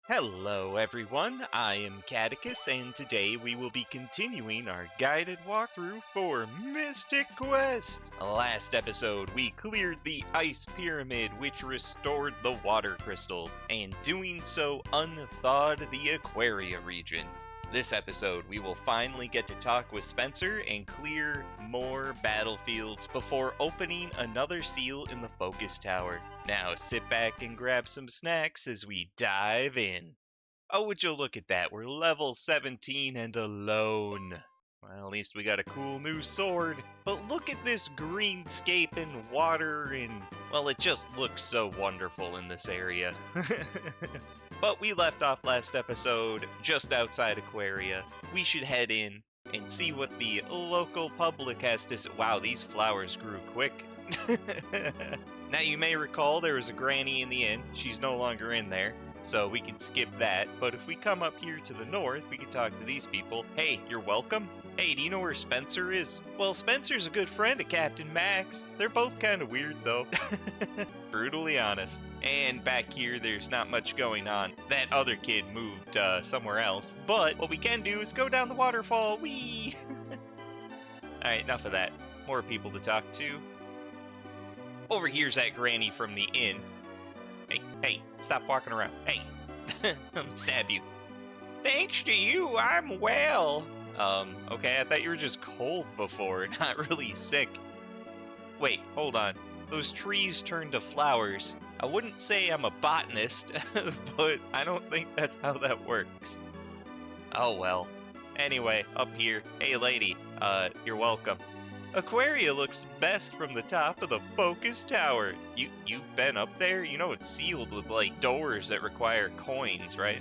Hello everyone, I am Catechus, and today we will be continuing our guided walkthrough for Mystic Quest. Last episode, we cleared the Ice Pyramid, which restored the Water Crystal, and doing so unthawed the Aquaria region. This episode, we will finally get to talk with Spencer and clear more battlefields before opening another seal in the Focus Tower. Now sit back and grab some snacks as we dive in. Oh, would you look at that, we're level 17 and alone. Well, at least we got a cool new sword. But look at this greenscape and water and, well, it just looks so wonderful in this area. But we left off last episode just outside Aquaria. We should head in and see what the local public has to say. Wow, these flowers grew quick. Now you may recall there was a granny in the inn. She's no longer in there, so we can skip that. But if we come up here to the north, we can talk to these people. Hey, you're welcome. Hey, do you know where Spencer is? Well, Spencer's a good friend of Captain Max. They're both kind of weird, though. Brutally honest. And back here, there's not much going on. That other kid moved somewhere else. But what we can do is go down the waterfall. Whee! Alright, enough of that. More people to talk to. Over here's that granny from the inn. Hey, stop walking around. Hey, I'm gonna stab you. Thanks to you, I'm well. Okay, I thought you were just cold before, not really sick. Wait, hold on. Those trees turn to flowers. I wouldn't say I'm a botanist, but I don't think that's how that works. Oh well. Anyway, up here. Hey lady, you're welcome. Aquaria looks best from the top of the Focus Tower. You've been up there? You know it's sealed with, like, doors that require coins, right?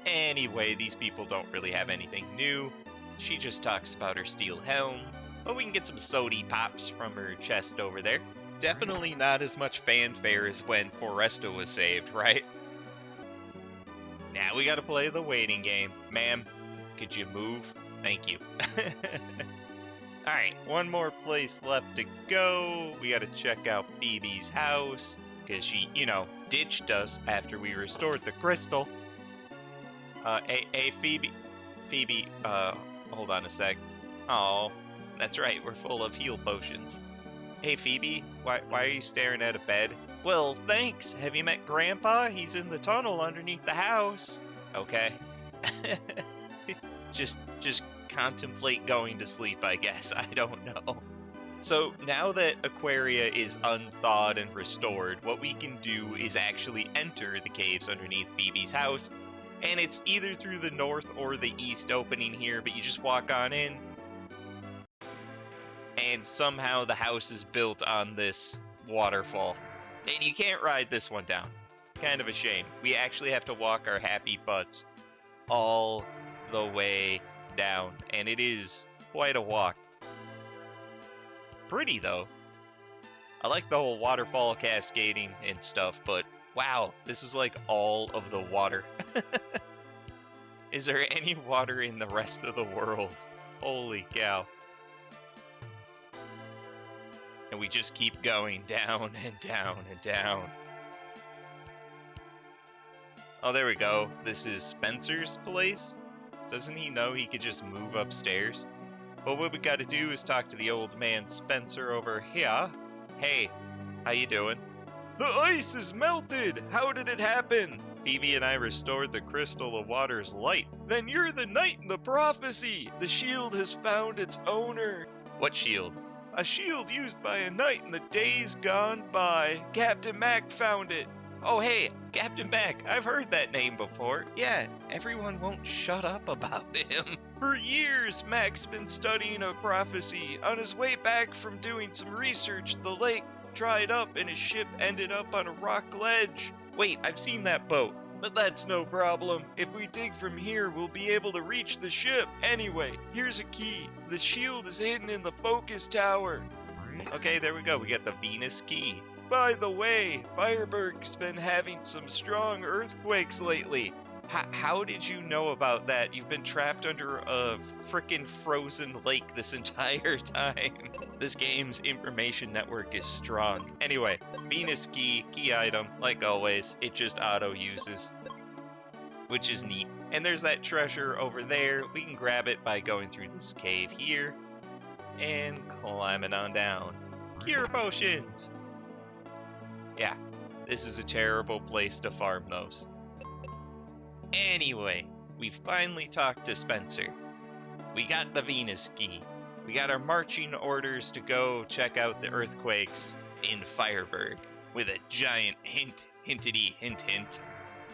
Anyway, these people don't really have anything new. She just talks about her steel helm. But we can get some sody pops from her chest over there. Definitely not as much fanfare as when Foresta was saved, right? Now we gotta play the waiting game. Ma'am, could you move? Thank you. Alright, one more place left to go. We gotta check out Phoebe's house, because she, ditched us after we restored the crystal. Hey, Phoebe. Phoebe, hold on a sec. Oh, that's right, we're full of heal potions. Hey, Phoebe, why are you staring at a bed? Well, thanks. Have you met Grandpa? He's in the tunnel underneath the house. Okay. Just contemplate going to sleep, I guess. I don't know. So now that Aquaria is unthawed and restored, what we can do is actually enter the caves underneath Phoebe's house. And it's either through the north or the east opening here, but you just walk on in. And somehow the house is built on this waterfall. And you can't ride this one down. Kind of a shame. We actually have to walk our happy butts all the way down, and it is quite a walk. Pretty though. I like the whole waterfall cascading and stuff, but wow, this is like all of the water. Is there any water in the rest of the world? Holy cow. And we just keep going down and down and down. Oh, there we go. This is Spencer's place? Doesn't he know he could just move upstairs? But what we gotta do is talk to the old man Spencer over here. Hey, how you doing? The ice is melted! How did it happen? Phoebe and I restored the crystal of water's light. Then you're the knight in the prophecy! The shield has found its owner. What shield? A shield used by a knight in the days gone by. Captain Mac found it. Oh hey, Captain Mac, I've heard that name before. Yeah, everyone won't shut up about him. For years, Mac's been studying a prophecy. On his way back from doing some research, the lake dried up and his ship ended up on a rock ledge. Wait, I've seen that boat. But that's no problem. If we dig from here, we'll be able to reach the ship. Anyway, here's a key. The shield is hidden in the Focus Tower. Okay, there we go. We got the Venus key. By the way, Fireberg's been having some strong earthquakes lately. How did you know about that? You've been trapped under a frickin' frozen lake this entire time. This game's information network is strong. Anyway, Venus key item, like always, it just auto-uses, which is neat. And there's that treasure over there. We can grab it by going through this cave here and climbing on down. Cure potions! Yeah, this is a terrible place to farm those. Anyway, we finally talked to Spencer. We got the Venus key. We got our marching orders to go check out the earthquakes in Fireburg with a giant hint.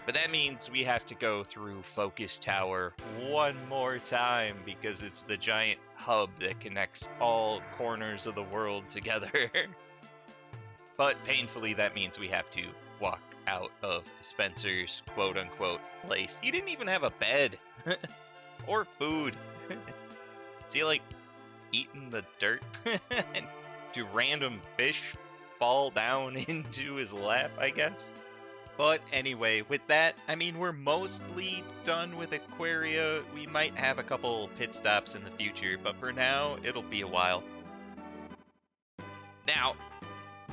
But that means we have to go through Focus Tower one more time because it's the giant hub that connects all corners of the world together. But painfully, that means we have to walk out of Spencer's quote-unquote place. He didn't even have a bed or food. Is he like eating the dirt? Do random fish fall down into his lap, I guess? But anyway, with that, I mean, we're mostly done with Aquaria. We might have a couple pit stops in the future, but for now, it'll be a while. Now,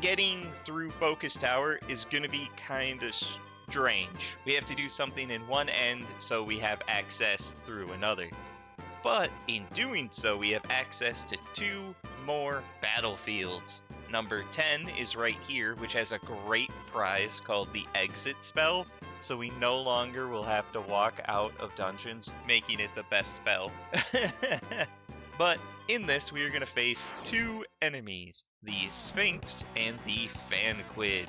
getting through Focus Tower is going to be kind of strange. We have to do something in one end so we have access through another. But in doing so, we have access to 2 more battlefields. Number 10 is right here, which has a great prize called the Exit Spell. So we no longer will have to walk out of dungeons, making it the best spell. But in this, we are going to face 2 enemies, the Sphinx and the Fanquid,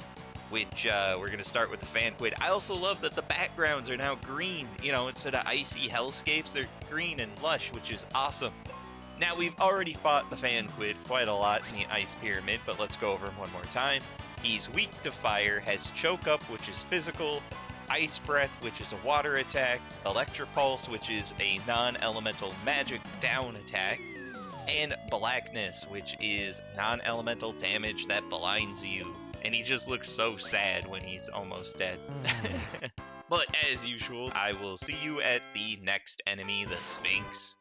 which we're going to start with the Fanquid. I also love that the backgrounds are now green. You know, instead of icy hellscapes, they're green and lush, which is awesome. Now, we've already fought the Fanquid quite a lot in the Ice Pyramid, but let's go over him one more time. He's weak to fire, has Choke Up, which is physical, Ice Breath, which is a water attack, Electropulse, which is a non-elemental magic down attack, and Blackness, which is non-elemental damage that blinds you. And he just looks so sad when he's almost dead. But as usual, I will see you at the next enemy, the Sphinx.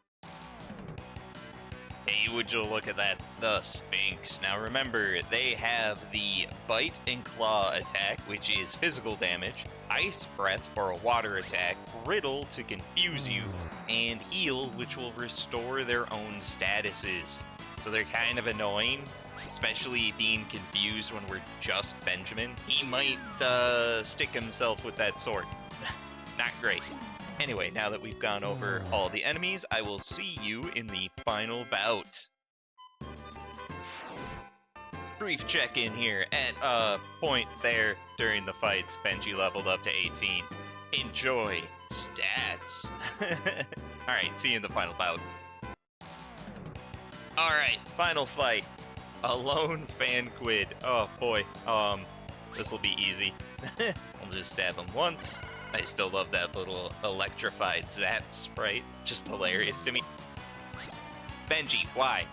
Hey, would you look at that, the Sphinx. Now remember, they have the Bite and Claw attack, which is physical damage, Ice Breath for a water attack, Riddle to confuse you, and Heal, which will restore their own statuses. So they're kind of annoying, especially being confused when we're just Benjamin. He might stick himself with that sword. Not great. Anyway, now that we've gone over all the enemies, I will see you in the final bout. Brief check-in here. At a point there during the fights, Benji leveled up to 18. Enjoy stats. Alright, see you in the final bout. Alright, final fight. A lone Fanquid. Oh boy. This'll be easy. I'll just stab him once. I still love that little electrified zap sprite. Just hilarious to me. Benji, why?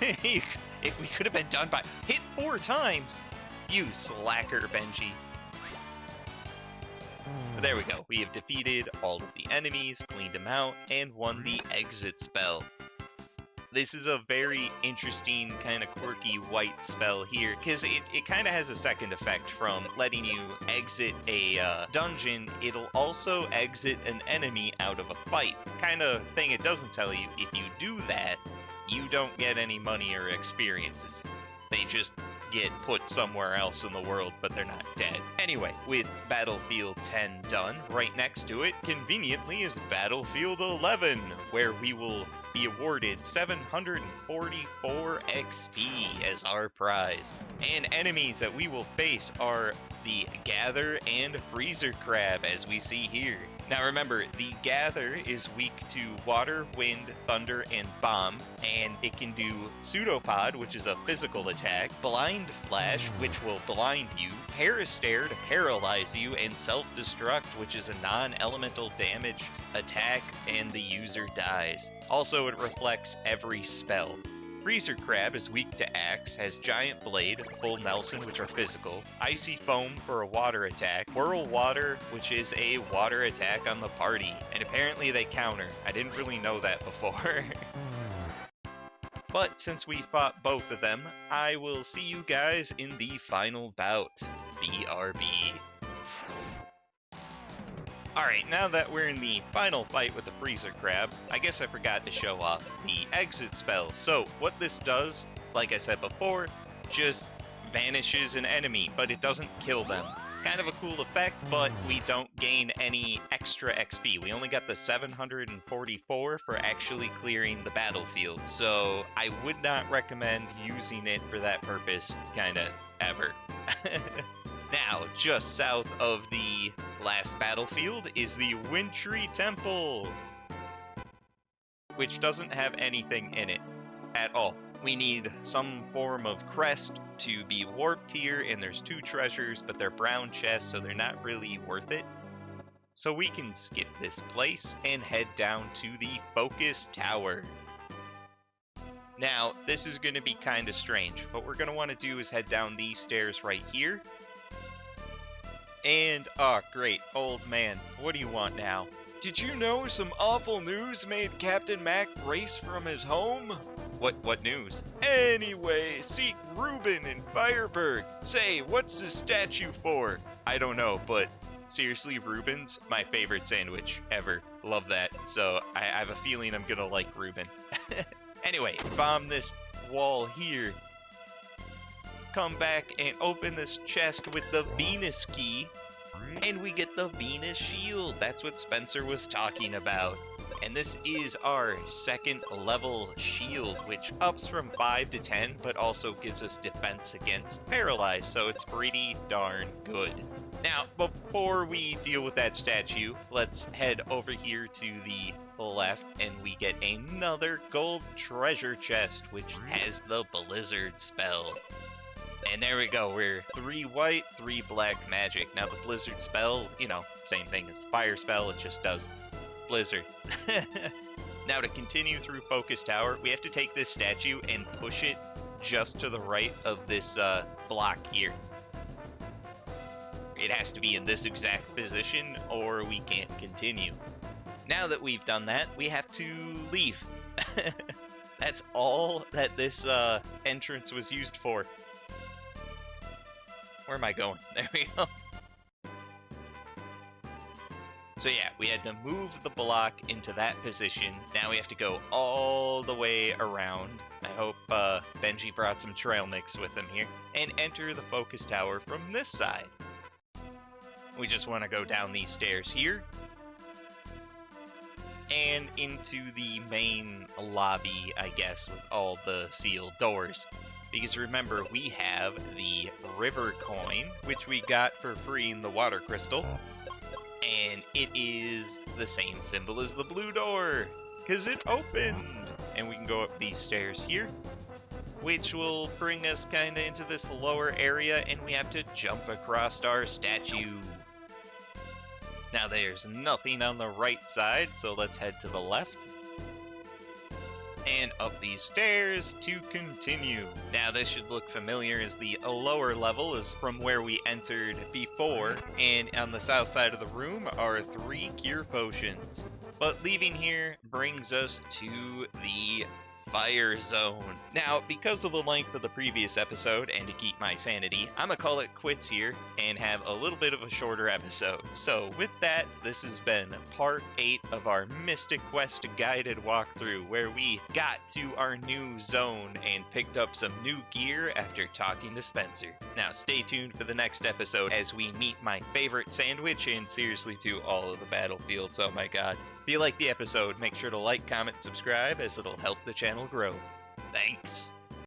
We could have been done by... Hit 4 times! You slacker, Benji. But there we go. We have defeated all of the enemies, cleaned them out, and won the exit spell. This is a very interesting, kind of quirky white spell here, because it kind of has a second effect from letting you exit a dungeon. It'll also exit an enemy out of a fight. Kind of thing it doesn't tell you, if you do that, you don't get any money or experiences. They just get put somewhere else in the world, but they're not dead. Anyway, with Battlefield 10 done, right next to it, conveniently, is Battlefield 11, where we will be awarded 744 XP as our prize. And enemies that we will face are the Gather and Freezer Crab, as we see here. Now remember, the Gather is weak to Water, Wind, Thunder, and Bomb, and it can do Pseudopod, which is a physical attack, Blind Flash, which will blind you, Parastare to paralyze you, and Self-Destruct, which is a non-elemental damage attack, and the user dies. Also, it reflects every spell. Freezer Crab is weak to Axe, has Giant Blade, Full Nelson, which are physical, Icy Foam for a water attack, Whirl Water, which is a water attack on the party, and apparently they counter. I didn't really know that before. But since we fought both of them, I will see you guys in the final bout. BRB. Alright, now that we're in the final fight with the Freezer Crab, I guess I forgot to show off the exit spell. So, what this does, like I said before, just vanishes an enemy, but it doesn't kill them. Kind of a cool effect, but we don't gain any extra XP. We only got the 744 for actually clearing the battlefield, so I would not recommend using it for that purpose, kinda, ever. Now, just south of the last battlefield is the Wintry Temple, which doesn't have anything in it at all. We need some form of crest to be warped here, and there's 2 treasures, but they're brown chests, so they're not really worth it. So we can skip this place and head down to the Focus Tower. Now, this is going to be kind of strange. What we're going to want to do is head down these stairs right here. And, oh great, old man, what do you want now? Did you know some awful news made Captain Mac race from his home? What news? Anyway, seek Reuben in Fireburg. Say, what's this statue for? I don't know, but seriously, Reuben's my favorite sandwich ever. Love that. So I have a feeling I'm gonna like Reuben. Anyway, bomb this wall here. Come back and open this chest with the Venus key, and we get the Venus shield. That's what Spencer was talking about. And this is our 2nd level shield, which ups from 5 to 10, but also gives us defense against paralyzed, so it's pretty darn good. Now, before we deal with that statue, let's head over here to the left, and we get another gold treasure chest, which has the Blizzard spell. And there we go, we're 3 white, 3 black magic. Now the Blizzard spell, you know, same thing as the fire spell, it just does Blizzard. Now to continue through Focus Tower, we have to take this statue and push it just to the right of this block here. It has to be in this exact position or we can't continue. Now that we've done that, we have to leave. That's all that this entrance was used for. Where am I going? There we go. So yeah, we had to move the block into that position. Now we have to go all the way around. I hope Benji brought some trail mix with him here. And enter the Focus Tower from this side. We just want to go down these stairs here. And into the main lobby, I guess, with all the sealed doors. Because remember, we have the river coin, which we got for freeing the water crystal. And it is the same symbol as the blue door, because it opened. And we can go up these stairs here, which will bring us kind of into this lower area, and we have to jump across our statue. Now there's nothing on the right side, so let's head to the left. And up these stairs to continue. Now this should look familiar as the lower level is from where we entered before, and on the south side of the room are 3 cure potions. But leaving here brings us to the Fire Zone. Now, because of the length of the previous episode, and to keep my sanity, I'm gonna call it quits here and have a little bit of a shorter episode. So with that, this has been part 8 of our Mystic Quest guided walkthrough, where we got to our new zone and picked up some new gear after talking to Spencer. Now stay tuned for the next episode as we meet my favorite sandwich and seriously do all of the battlefields. Oh my god. If you like the episode, make sure to like, comment, subscribe, as it'll help the channel grow. Thanks!